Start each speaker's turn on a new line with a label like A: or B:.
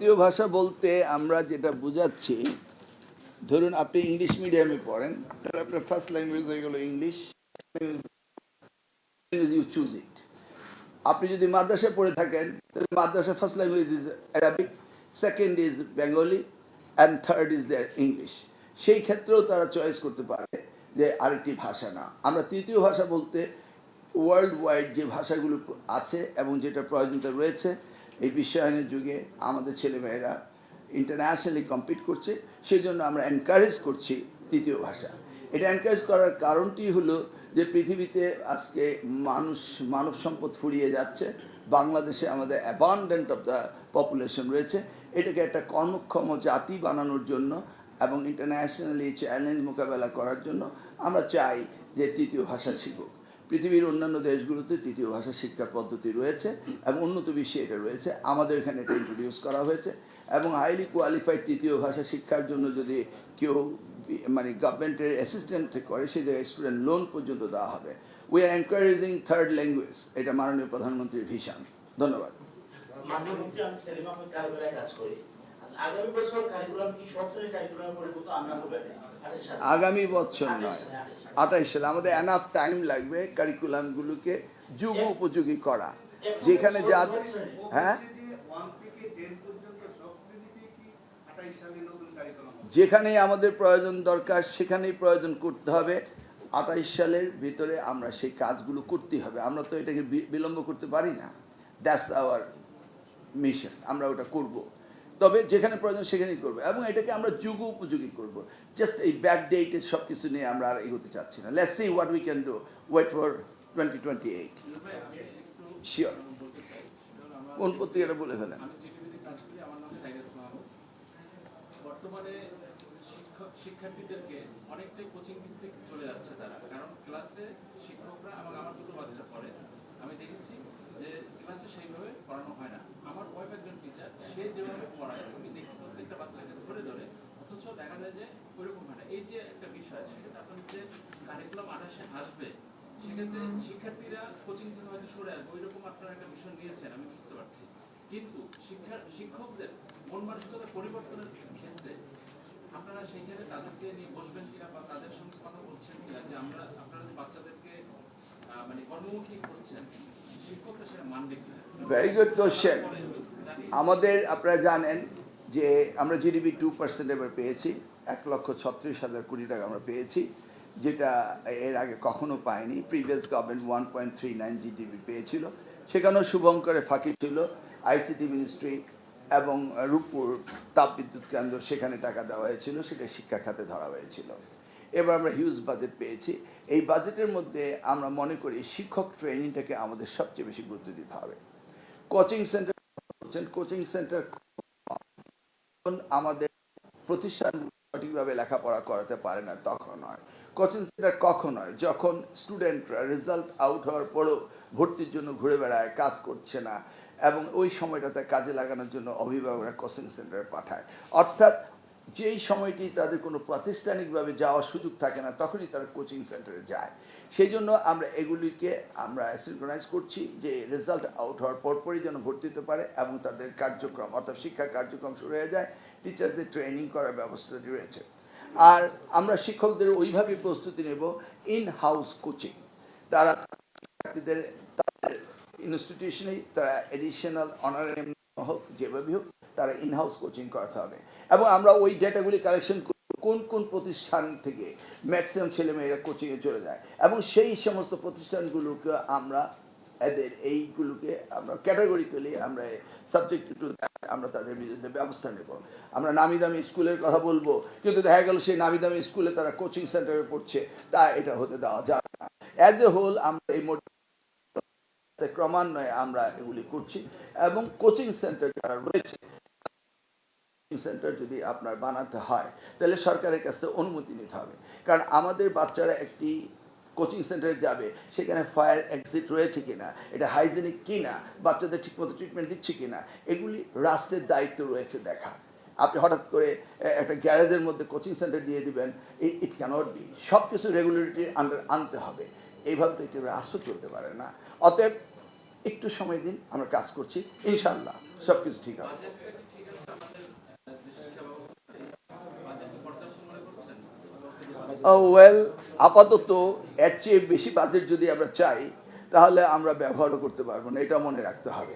A: তৃতীয় ভাষা বলতে আমরা যেটা বোঝাচ্ছি, ধরুন আপনি ইংলিশ মিডিয়ামে পড়েন, তাহলে আপনার ফার্স্ট ল্যাঙ্গুয়েজ হয়ে গেল ইংলিশ, ইউ চুজ ইট। আপনি যদি মাদ্রাসায় পড়ে থাকেন তাহলে মাদ্রাসা first language is Arabic, second is Bengali, and third is their English. সেই ক্ষেত্রেও তারা চয়েস করতে পারে যে আরেকটি ভাষা না। আমরা তৃতীয় ভাষা বলতে ওয়ার্ল্ড ওয়াইড যে ভাষাগুলো আছে এবং যেটা প্রয়োজনীয়তা রয়েছে, এই বিশ্বায়নের যুগে আমাদের ছেলেমেয়েরা ইন্টারন্যাশনালি কম্পিট করছে, সেই জন্য আমরা এনকারেজ করছি তৃতীয় ভাষা। এটা এনকারেজ করার কারণটি হলো যে পৃথিবীতে আজকে মানব সম্পদ ফুরিয়ে যাচ্ছে, বাংলাদেশে আমাদের অ্যাবান্ডেন্ট অফ দ্য পপুলেশন রয়েছে। এটাকে একটা কর্মক্ষম জাতি বানানোর জন্য এবং ইন্টারন্যাশনালি চ্যালেঞ্জ মোকাবেলা করার জন্য আমরা চাই যে তৃতীয় ভাষা শিখুক। পৃথিবীর অন্যান্য দেশগুলোতে তৃতীয় ভাষা শিক্ষার পদ্ধতি রয়েছে এবং উন্নত বিশ্বে এটা রয়েছে, আমাদের এখানে এটা ইন্ট্রোডিউস করা হয়েছে। এবং হাইলি কোয়ালিফাইড তৃতীয় ভাষা শিক্ষার জন্য যদি কেউ মানে গভর্নমেন্টের অ্যাসিস্ট্যান্ট করে, সেই জায়গায় স্টুডেন্ট লোন পর্যন্ত দেওয়া হবে। We are encouraging third language, এটা মাননীয় প্রধানমন্ত্রীর ভিশন। ধন্যবাদ। আগামী বছর নয়, 28 সালে। আমাদের এনাফ টাইম লাগবে কারিকুলামগুলোকে যুগ উপযোগী করা, যেখানে যা হ্যাঁ যেখানে আমাদের প্রয়োজন দরকার সেখানেই প্রয়োজন করতে হবে। 28 সালের ভিতরে আমরা সেই কাজগুলো করতে হবে। আমরা তো এটাকে বিলম্ব করতে পারি না। দ্যাটস আওয়ার মিশন, আমরা ওটা করব। তবে যেখানে প্রয়োজন সেখানেই করবো এবং এটাকে আমরা যুগ উপযোগী করব। জাস্ট এই ব্যাক ডেটের সব কিছু নিয়ে আমরা আর এগোতে চাচ্ছি না। Let's see what we can do, wait for 2028। Sure. কোন পত্রিকাটা বলে ফেলেন?
B: বর্তমানে শিক্ষার্থীদেরকে অনেকটাই কোচিং ভিত্তিক চলে যাচ্ছে তারা, কারণ ক্লাসে শিক্ষকরা, এবং আমার দুটো বাচ্চা পড়ে, আমি দেখেছি যে ক্লাসে সেইভাবে পড়ানো হয় না। আমার ওয়াইফ একজন টিচার, সে যেভাবে পড়ায় আমি দেখি প্রত্যেকটা বাচ্চাকে ধরে ধরে, অথচ দেখা যায় যে ওইরকম হয় না। এই যে একটা বিষয়, সেক্ষেত্রে আপনার যে কারিকুলাম 28-এ আসবে, সেক্ষেত্রে শিক্ষার্থীরা কোচিং থেকে হয়তো সরে আসবে, ওইরকম আপনারা একটা বিষয় নিয়েছেন, আমি বুঝতে পারছি। কিন্তু শিক্ষকদের মন মানসিকতা পরিবর্তনের ক্ষেত্রে আপনারা সেইখানে তাদেরকে নিয়ে বসবেন কিনা, বা তাদের সঙ্গে কথা বলছেন কিনা যে আপনারা যে বাচ্চাদেরকে মানে কর্মমুখী করছেন, শিক্ষকরা সেটা মানবে কিনা?
A: Very good question. আমাদের আপনারা জানেন যে আমরা জিডিপি 2% এবার পেয়েছি, 1,36,000 কোটি টাকা আমরা পেয়েছি, যেটা এর আগে কখনো পায়নি। প্রিভিয়াস গভর্নমেন্ট 1.39 জিডিপি পেয়েছিল। সেখানেও শুভঙ্করের ফাঁকি ছিল। আইসিটি মিনিস্ট্রি এবং রূপপুর তাপবিদ্যুৎ কেন্দ্র, সেখানে টাকা দেওয়া হয়েছিল, সেটা শিক্ষা খাতে ধরা হয়েছিল। এবার আমরা হিউজ বাজেট পেয়েছি। এই বাজেটের মধ্যে আমরা মনে করি শিক্ষক ট্রেনিংটাকে আমাদের সবচেয়ে বেশি গুরুত্ব দিতে হবে। কোচিং সেন্টার কোচিং সেন্টার আমাদের প্রতিষ্ঠান সঠিকভাবে লেখাপড়া করাতে পারে না, তখন হয়। কোচিং সেন্টার কখন হয়? যখন স্টুডেন্টরা রেজাল্ট আউট হওয়ার পরেও ভর্তির জন্য ঘুরে বেড়ায়, কাজ করছে না, এবং ওই সময়টাতে কাজে লাগানোর জন্য অভিভাবকরা কোচিং সেন্টারে পাঠায়। অর্থাৎ যেই সময়টি তাদের কোনো প্রাতিষ্ঠানিকভাবে যাওয়ার সুযোগ থাকে না, তখনই তারা কোচিং সেন্টারে যায়। সেই জন্য আমরা এগুলিকে আমরা সিনক্রোনাইজ করছি যে রেজাল্ট আউট হওয়ার পরপরই যেন ভর্তি হতে পারে এবং তাদের কার্যক্রম অর্থাৎ শিক্ষা কার্যক্রম শুরু হয়ে যায়। টিচারদের ট্রেনিং করার ব্যবস্থাটি রয়েছে। আর আমরা শিক্ষকদের ওইভাবে প্রস্তুতি নেব ইন হাউস কোচিং। তারা শিক্ষার্থীদের তাদের ইনস্টিটিউশনেই তারা এডিশনাল অনারারি হোক, যেভাবে হোক, তারা ইন হাউস কোচিং করাতে হবে। এবং আমরা ওই ডেটাগুলি কালেকশন কোন কোন প্রতিষ্ঠান থেকে ম্যাক্সিমাম ছেলেমেয়েরা কোচিংয়ে চলে যায়, এবং সেই সমস্ত প্রতিষ্ঠানগুলোকে আমরা এইগুলোকে আমরা ক্যাটাগরিক্যালি আমরা সাবজেক্ট টু আমরা তাদের বিরুদ্ধে ব্যবস্থা নেব। আমরা নামি দামি স্কুলের কথা বলবো, কিন্তু দেখা গেল সেই নামি দামি স্কুলে তারা কোচিং সেন্টারে পড়ছে, তা এটা হতে দেওয়া যাবে না। অ্যাজ এ হোল আমরা এই ক্রমান্বয়ে আমরা এগুলি করছি। এবং কোচিং সেন্টার যারা রয়েছে, সেন্টার যদি আপনার বানাতে হয় তাহলে সরকারের কাছে অনুমতি নিতে হবে। কারণ আমাদের বাচ্চারা একটি কোচিং সেন্টারে যাবে, সেখানে ফায়ার এক্সিট রয়েছে কিনা, এটা হাইজেনিক কিনা, বাচ্চাদের ঠিকমতো ট্রিটমেন্ট দিচ্ছে কিনা, এগুলি রাষ্ট্রের দায়িত্ব রয়েছে দেখা। আপনি হঠাৎ করে একটা গ্যারেজের মধ্যে কোচিং সেন্টার দিয়ে দিবেন, ইট ক্যানট বি। সব কিছু রেগুলেটরি আন্ডার আনতে হবে। এইভাবে তো একটি রাষ্ট্র চলতে পারে না। অতএব একটু সময় দিন, আমরা কাজ করছি, ইনশাল্লাহ সব কিছু ঠিক হবে। ওয়েল, আপাতত এর চেয়ে বেশি বাজেট যদি আমরা চাই তাহলে আমরা ব্যবহারও করতে পারবো না, এটা মনে রাখতে হবে।